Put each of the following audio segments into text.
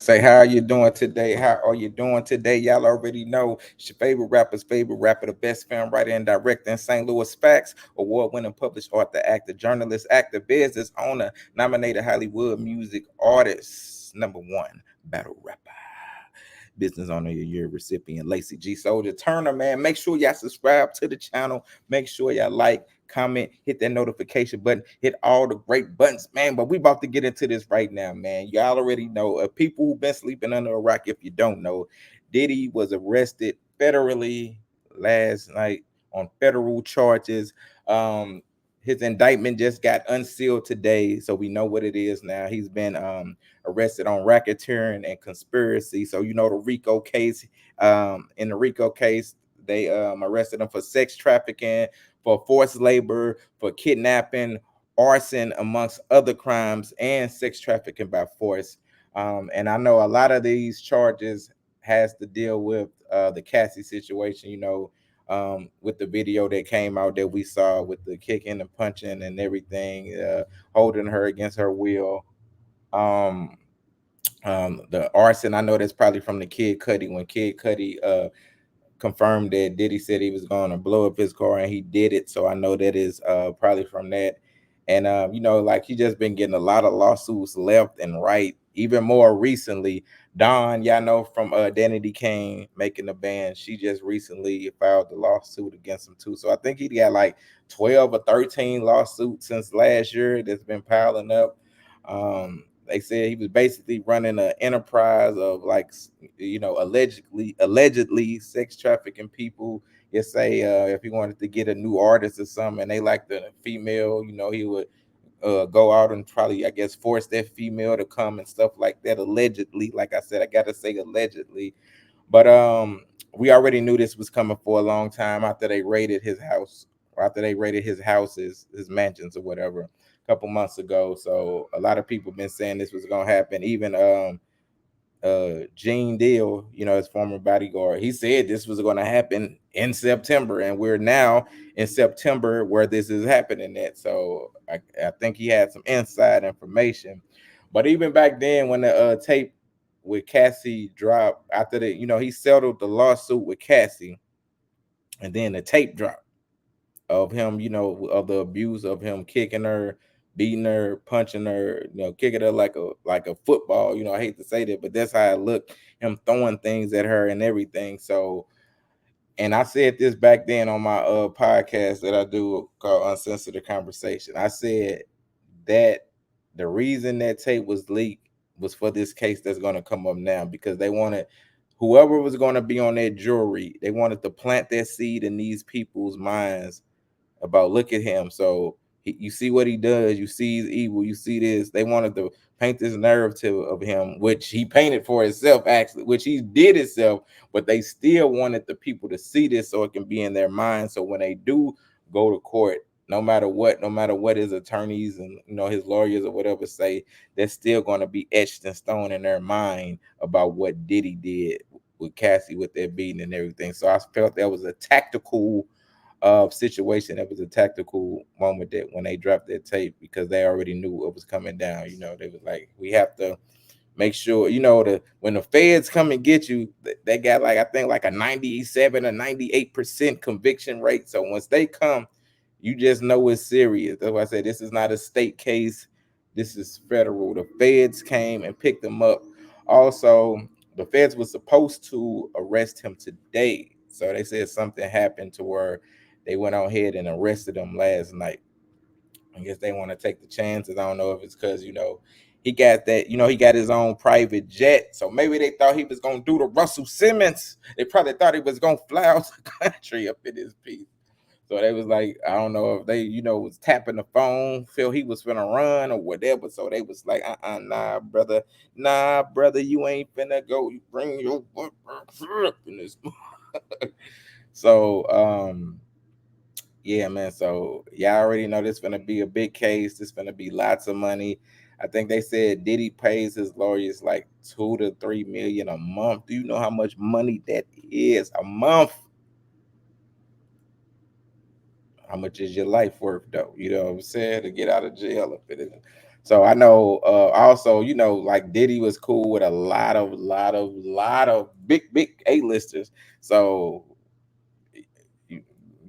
Say, how are you doing today? How are you doing today? Y'all already know it's your favorite rapper, the best film writer and director in St. Louis Facts, award-winning published author, actor, journalist, actor, business owner, nominated Hollywood music artist, number one battle rapper. Business Owner of the Year recipient, Lacey G. Souldier Turner, man. Make sure y'all subscribe to the channel. Make sure y'all like, comment, hit that notification button, hit all the great buttons, man. But we about to get into this right now, man. Y'all already know. People who've been sleeping under a rock, if you don't know, Diddy was arrested federally last night on federal charges. Um, his indictment just got unsealed today, so we know what it is now. He's been arrested on racketeering and conspiracy. So you know the RICO case. In the RICO case, they arrested him for sex trafficking, for forced labor, for kidnapping, arson, amongst other crimes, and sex trafficking by force. And I know a lot of these charges has to deal with the Cassie situation. With the video that came out that we saw with the kicking and punching and everything, holding her against her will. Um, the arson, I know that's probably from the Kid Cudi when Kid Cudi confirmed that Diddy said he was going to blow up his car and he did it. So I know that is probably from that. And like he just been getting a lot of lawsuits left and right. Even more recently, Dawn, y'all know from Danity Kane making the band, she just recently filed the lawsuit against him too. So I think he got like 12 or 13 lawsuits since last year that's been piling up. They said he was basically running an enterprise of like allegedly sex trafficking people. Just say if he wanted to get a new artist or something and they like the female, he would go out and probably, I guess, force that female to come and stuff like that. Allegedly, like I said, I gotta say allegedly. But we already knew this was coming for a long time after they raided his house, or after they raided his houses, his mansions or whatever, a couple months ago. So a lot of people been saying this was gonna happen. Even Gene Deal, his former bodyguard, he said this was going to happen in September, and we're now in September where this is happening at. So I think he had some inside information. But even back then, when the tape with Cassie dropped, after that, he settled the lawsuit with Cassie, and then the tape dropped of him, of the abuse of him kicking her, beating her, punching her, kicking her like a football. I hate to say that, but that's how it looked. Him throwing things at her and everything. So, and I said this back then on my podcast that I do called Uncensored Conversation. I said that the reason that tape was leaked was for this case that's going to come up now, because they wanted whoever was going to be on that jury, they wanted to plant that seed in these people's minds about look at him. So you see what he does. You see he's evil. You see this. They wanted to paint this narrative of him, which he painted for himself, actually, which he did himself. But they still wanted the people to see this so it can be in their mind. So when they do go to court, no matter what his attorneys and his lawyers or whatever say, they're still going to be etched in stone in their mind about what Diddy did with Cassie with their beating and everything. So I felt that was a tactical situation. It was a tactical moment that when they dropped that tape, because they already knew what was coming down. They was like, we have to make sure, when the feds come and get you, they got like, I think like a 97 or 98% conviction rate. So once they come, you just know it's serious. That's why I said this is not a state case. This is federal. The feds came and picked them up. Also, the feds were supposed to arrest him today. So they said something happened to where they went on ahead and arrested him last night. I guess they want to take the chances. I don't know if it's because he got that, he got his own private jet. So maybe they thought he was gonna do the Russell Simmons. They probably thought he was gonna fly out the country up in his piece. So they was like, I don't know if they, was tapping the phone, feel he was finna run or whatever. So they was like, nah, brother, you ain't finna go. You bring your butt up in this. So yeah, man. So y'all already know this gonna be a big case. This gonna be lots of money. I think they said Diddy pays his lawyers like 2 to 3 million a month. Do you know how much money that is a month? How much is your life worth though? You know what I'm saying? To get out of jail if it is. So I know also, like Diddy was cool with a lot of big A-listers. So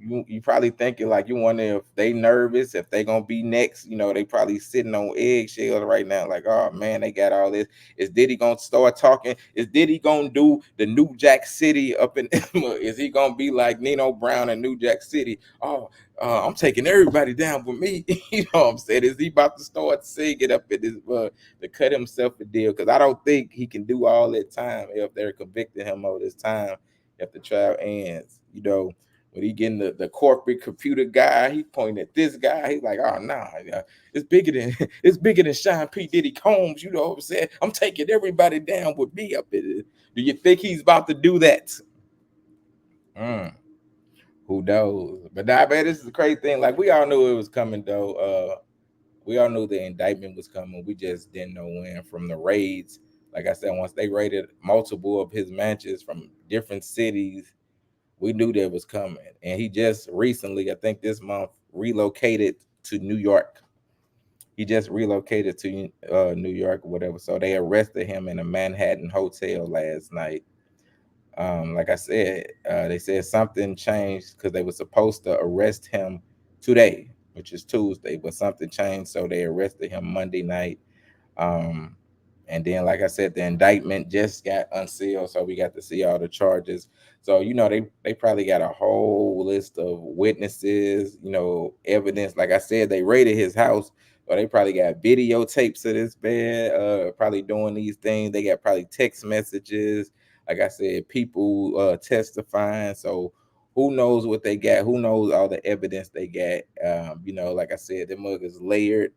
you, you probably thinking like you wonder if they nervous, if they gonna be next. They probably sitting on eggshells right now, like, oh man, they got all this. Is Diddy gonna start talking? Is Diddy gonna do the New Jack City up in is he gonna be like Nino Brown in New Jack City? Oh, I'm taking everybody down with me. What I'm saying? Is he about to start singing up in this to cut himself a deal? Because I don't think he can do all that time if they're convicting him of this time if the trial ends. When he getting the corporate computer guy, he pointing at this guy. He's like, oh nah, it's bigger than it's bigger than Sean P. Diddy Combs. You know what I'm saying? I'm taking everybody down with me up in it. Do you think he's about to do that? Mm, who knows? But I bet this is the crazy thing. Like we all knew it was coming though. We all knew the indictment was coming. We just didn't know when. From the raids, like I said, once they raided multiple of his mansions from different cities, we knew that was coming. And he just recently, I think this month, relocated to New York. He just relocated to New York or whatever. So they arrested him in a Manhattan hotel last night. Like I said, they said something changed because they were supposed to arrest him today, which is Tuesday, but something changed. So they arrested him Monday night. Um, and then, like I said, the indictment just got unsealed, so we got to see all the charges. So they probably got a whole list of witnesses, evidence. Like I said, they raided his house, so they probably got videotapes of this man, probably doing these things. They got probably text messages. Like I said, people testifying. So who knows what they got? Who knows all the evidence they got? Like I said, the mug is layered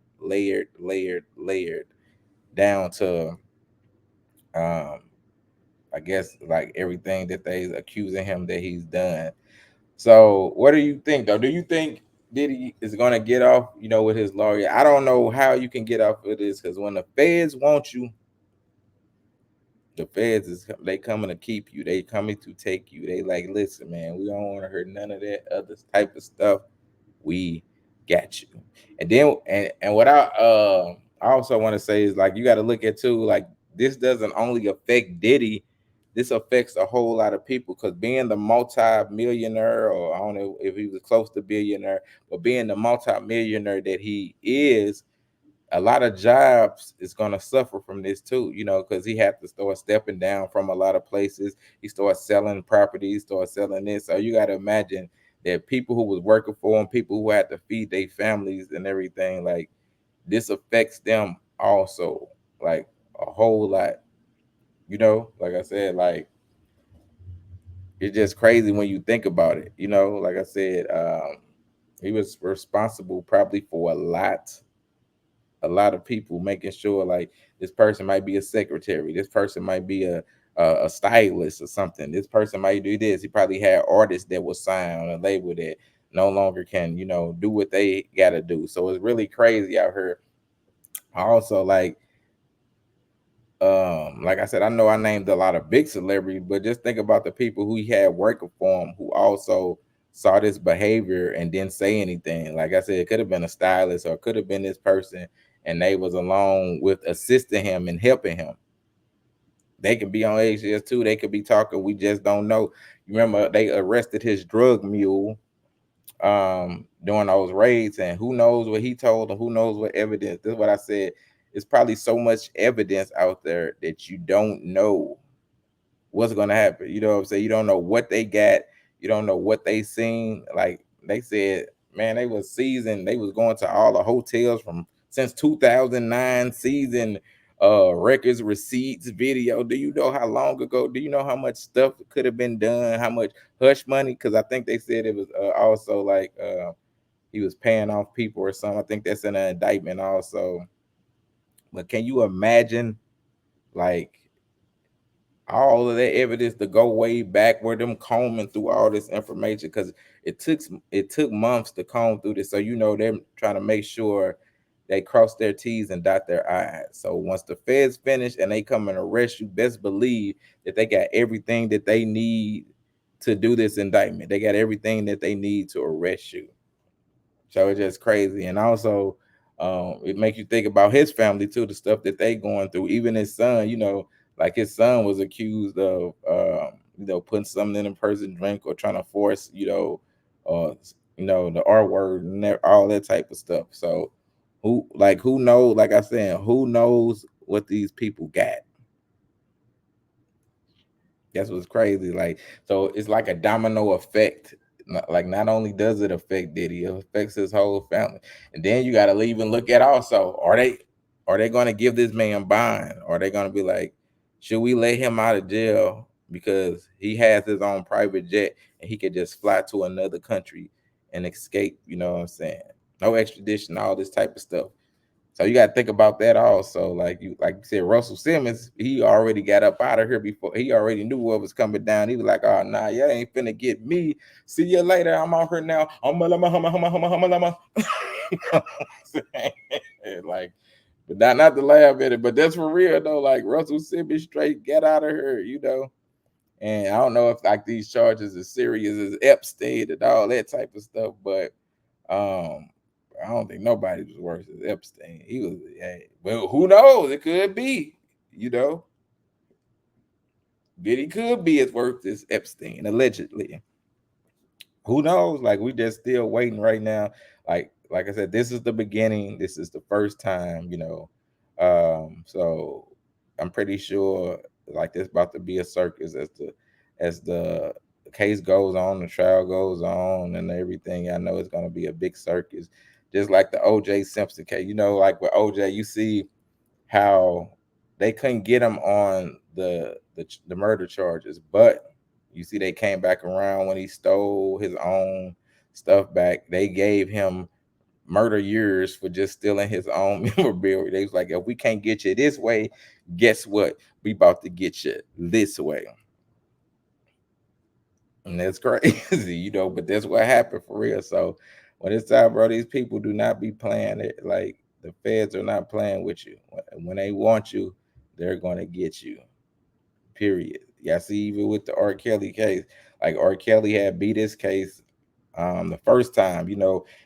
down to um I guess like everything that they accusing him that he's done. So what do you think though? Do you think Diddy is gonna get off, with his lawyer? I don't know how you can get off of this because when the feds want you, the feds they coming to keep you. They coming to take you. They like, listen, man, we don't want to hear none of that other type of stuff. We got you. And then and what I also want to say is like you got to look at too, like this doesn't only affect Diddy, this affects a whole lot of people because being the multi-millionaire, or I don't know if he was close to billionaire, but being the multi-millionaire that he is, a lot of jobs is going to suffer from this too, because he had to start stepping down from a lot of places. He started selling properties, started selling this. So you got to imagine that people who was working for him, people who had to feed their families and everything, like this affects them also, like a whole lot. Like I said, like it's just crazy when you think about it. Like I said, he was responsible probably for a lot of people, making sure like this person might be a secretary, this person might be a stylist or something, this person might do this. He probably had artists that was signed on a label that no longer can do what they got to do. So it's really crazy out here. Also, like I said, I know I named a lot of big celebrities, but just think about the people who he had working for him who also saw this behavior and didn't say anything. Like I said, it could have been a stylist or it could have been this person, and they was along with assisting him and helping him. They could be on eggshells too. They could be talking. We just don't know. You remember they arrested his drug mule during those raids, and who knows what he told and who knows what evidence. This is what I said. It's probably so much evidence out there that you don't know what's gonna happen. You know what I'm saying? You don't know what they got. You don't know what they seen. Like they said, man, they was season. They was going to all the hotels from since 2009, season records, receipts, video. Do you know how long ago? Do you know how much stuff could have been done? How much hush money? Because I think they said it was also like he was paying off people or something. I think that's in an indictment also. But can you imagine like all of that evidence to go way back where them combing through all this information because it took months to comb through this. So they're trying to make sure they cross their T's and dot their I's. So once the feds finish and they come and arrest you, best believe that they got everything that they need to do this indictment. They got everything that they need to arrest you. So it's just crazy. And also, It makes you think about his family too, the stuff that they going through. Even his son, like his son was accused of, putting something in a person's drink or trying to force, uh, the R word and all that type of stuff. So, who knows? Like I said, who knows what these people got? That's what's crazy. Like, so it's like a domino effect. Like, not only does it affect Diddy, it affects his whole family. And then you got to leave and look at also, are they going to give this man bond? Are they going to be like, should we let him out of jail because he has his own private jet and he could just fly to another country and escape? You know what I'm saying? No extradition, all this type of stuff. So you got to think about that also. Like you said, Russell Simmons, he already got up out of here before he already knew what was coming down. He was like, "Oh nah, y'all ain't finna get me. See you later. I'm out here now. Like, but not to laugh at it, but that's for real though. Like Russell Simmons straight get out of here. And I don't know if like these charges as serious as Epstein and all that type of stuff, but um, I don't think nobody was worse than Epstein. He was, hey, well, who knows? It could be, you know, Diddy could be as worse as Epstein, allegedly. Who knows? Like, we just still waiting right now. Like I said, this is the beginning. This is the first time. So I'm pretty sure like this about to be a circus as the case goes on, the trial goes on, and everything. I know it's gonna be a big circus, just like the OJ Simpson case. Like with OJ, you see how they couldn't get him on the murder charges, but you see they came back around when he stole his own stuff back. They gave him murder years for just stealing his own memorabilia. They was like, if we can't get you this way, guess what? We about to get you this way. And that's crazy, but that's what happened for real. So when it's time, bro, these people do not be playing it. Like, the feds are not playing with you. When they want you, they're gonna get you. Period. Yeah, see, even with the R. Kelly case, like R. Kelly had beat his case the first time,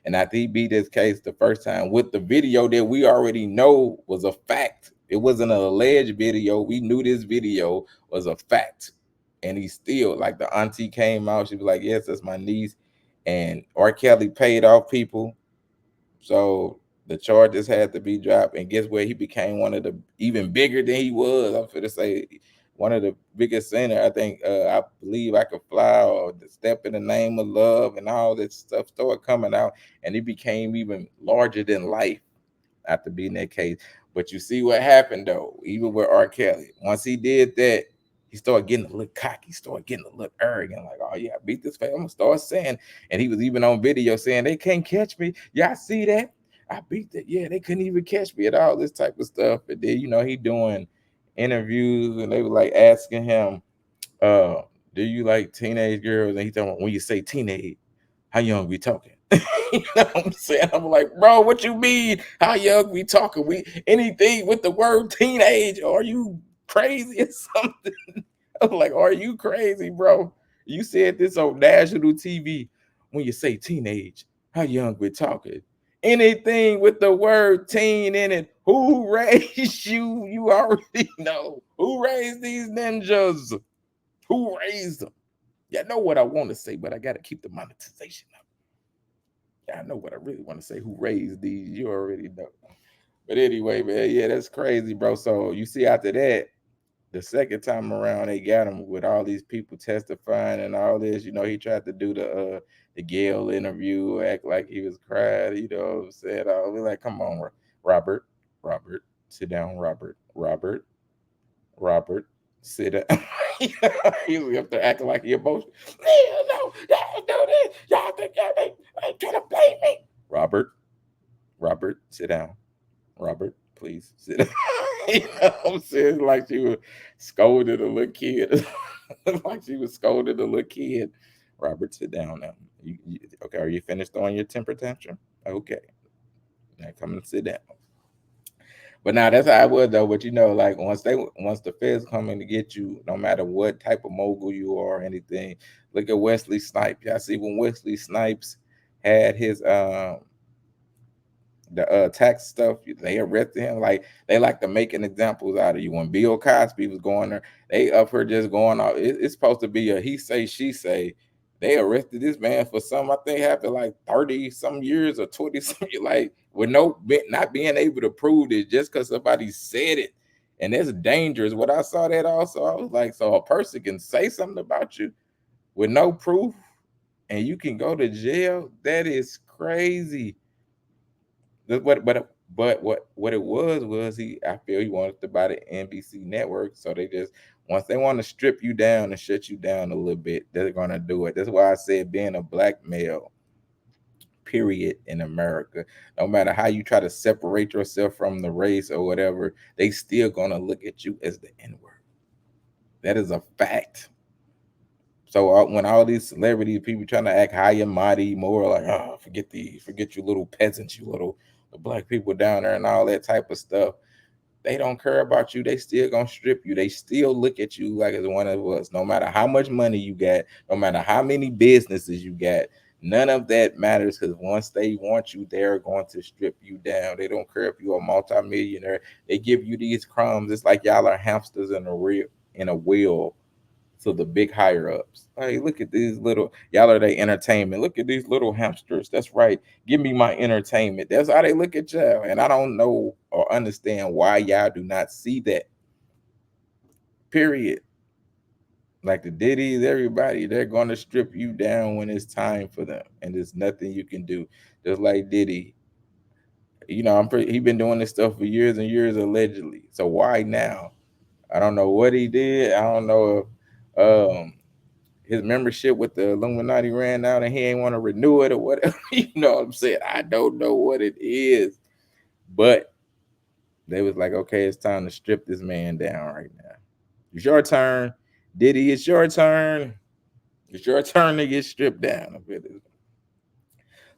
and after he beat his case the first time with the video that we already know was a fact. It wasn't an alleged video. We knew this video was a fact. And he still, like, the auntie came out, she was like, yes, that's my niece. And R. Kelly paid off people. So the charges had to be dropped. And guess what? He became one of the even bigger than he was. I'm gonna say one of the biggest singer. I think I believe I could fly or the step in the name of love and all this stuff started coming out, and he became even larger than life after being that case. But you see what happened though, even with R. Kelly. Once he did that, he started getting a little cocky, started getting a little arrogant, like, oh yeah, I beat this fake. I'm gonna start saying, and he was even on video saying they can't catch me. Y'all see that? I beat that. Yeah, they couldn't even catch me at all, this type of stuff. And then, he doing interviews and they were like asking him, uh, do you like teenage girls? And he talking about, when you say teenage, how young we talking? You know what I'm saying? I'm like, bro, what you mean? How young we talking? We anything with the word teenage? Are you crazy or something? I'm like, are you crazy, bro? You said this on national TV. When you say teenage, how young we talking? Anything with the word teen in it. Who raised you? You already know. Who raised these ninjas? Who raised them? Yeah, I know what I want to say, but I got to keep the monetization up. Yeah, I know what I really want to say. Who raised these? You already know. But anyway, man, yeah, that's crazy, bro. So you see, after that, the second time around, they got him with all these people testifying and all this. He tried to do the Gail interview, act like he was crying. Said, "Oh, we're like, come on, Robert, Robert, sit down, Robert, Robert, sit down." He was up there acting like he emotional. No, y'all do this. Y'all think y'all ain't trying to blame me. Robert, sit down. Robert, please sit down. I'm saying, like she was scolding a little kid. Like she was scolding a little kid. Robert, sit down now. Okay, are you finished on your temper tantrum? Okay. Now come and sit down. But now that's how I was though. But like once the feds come in to get you, no matter what type of mogul you are or anything, look at Wesley Snipes. Y'all see when Wesley Snipes had his the tax stuff, they arrested him. Like they like to making examples out of you. When Bill Cosby was going there, they up here just going off. It's supposed to be a he say she say. They arrested this man for some I think happened like 30 some years or 20 some years, like with not being able to prove it just because somebody said it. And that's dangerous. What I saw that also, I was like, so a person can say something about you with no proof and you can go to jail. That is crazy. But what it was he I feel he wanted to buy the NBC network. So they just once they want to strip you down and shut you down a little bit, they're gonna do it. That's why I said being a black male, period, in America, no matter how you try to separate yourself from the race or whatever, they still gonna look at you as the N-word. That is a fact. So when all these celebrities, people trying to act high and mighty, more like, oh, forget you little peasants, you little the black people down there, and all that type of stuff. They don't care about you. They still gonna strip you. They still look at you like it's one of us. No matter how much money you got, no matter how many businesses you got, none of that matters. Because once they want you, they're going to strip you down. They don't care if you're a multimillionaire. They give you these crumbs. It's like y'all are hamsters in a wheel to the big higher ups. Hey, look at these little y'all are they entertainment. Look at these little hamsters. That's right. Give me my entertainment. That's how they look at y'all. And I don't know or understand why y'all do not see that. Period. Like the Diddy's, everybody, they're gonna strip you down when it's time for them, and there's nothing you can do. Just like Diddy, he been doing this stuff for years and years allegedly. So why now? I don't know what he did. I don't know if his membership with the Illuminati ran out and he ain't want to renew it or whatever. You know what I'm saying? I don't know what it is, but they was like, okay, it's time to strip this man down right now. It's your turn, Diddy. It's your turn. It's your turn to get stripped down.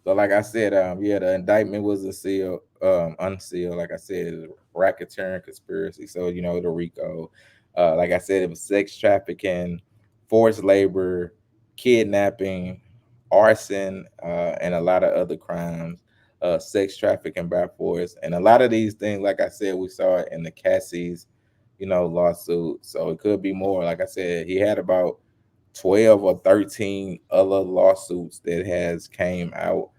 So, like I said, yeah, the indictment was unsealed. Like I said, it was racketeering conspiracy. So, the RICO. Like I said, it was sex trafficking, forced labor, kidnapping, arson, and a lot of other crimes. Sex trafficking by force, and a lot of these things, like I said, we saw it in the Cassie's, lawsuit. So it could be more. Like I said, he had about 12 or 13 other lawsuits that has came out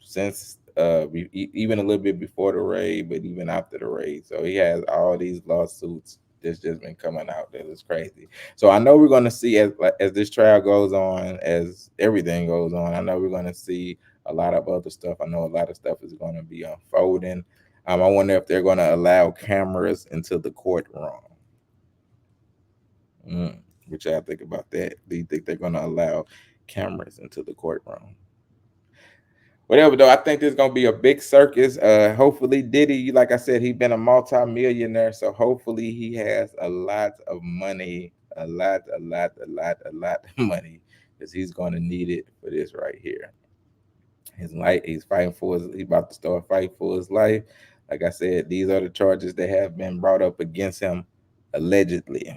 since even a little bit before the raid, but even after the raid. So he has all these lawsuits that's just been coming out. That is crazy. So I know we're going to see as this trial goes on, as everything goes on. I know we're going to see a lot of other stuff. I know a lot of stuff is going to be unfolding. I wonder if they're going to allow cameras into the courtroom. Mm. What y'all think about that? Do you think they're going to allow cameras into the courtroom? Whatever though, I think there's gonna be a big circus. Hopefully Diddy, like I said, he's been a multi-millionaire, so hopefully he has a lot of money, a lot of money, because he's gonna need it for this right here. His life, he's about to start fighting for his life. Like I said, these are the charges that have been brought up against him, allegedly.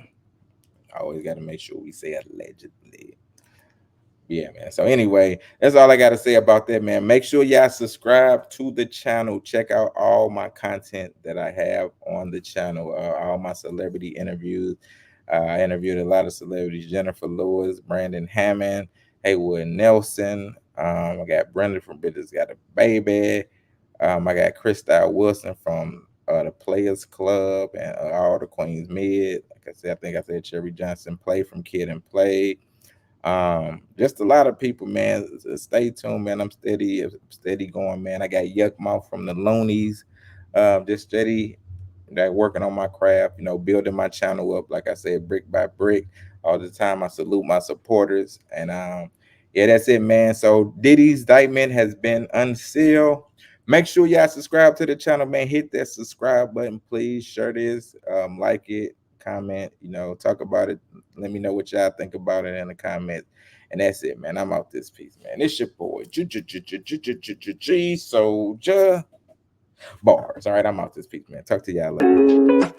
I always got to make sure we say allegedly. Yeah, man. So anyway, that's all I got to say about that, man. Make sure y'all subscribe to the channel. Check out all my content that I have on the channel. All my celebrity interviews. I interviewed a lot of celebrities: Jennifer Lewis, Brandon Hammond, Haywood Nelson. I got Brenda from Bitches Got a Baby. I got Krystal Wilson from the Players Club and All the Queens Mid. Like I said, I think I said Cherry Johnson Play from Kid and Play. Just a lot of people, man. Stay tuned, man. I'm steady going, man. I got Yuck Mouth from the Loonies. Just steady like working on my craft, building my channel up, like I said, brick by brick. All the time. I salute my supporters. And yeah, that's it, man. So Diddy's indictment has been unsealed. Make sure y'all subscribe to the channel, man. Hit that subscribe button, please. Share this, like it, comment, talk about it. Let me know what y'all think about it in the comments. And that's it, man. I'm out this piece, man. It's your boy, G Souldier Bars. All right, I'm out this piece, man. Talk to y'all later.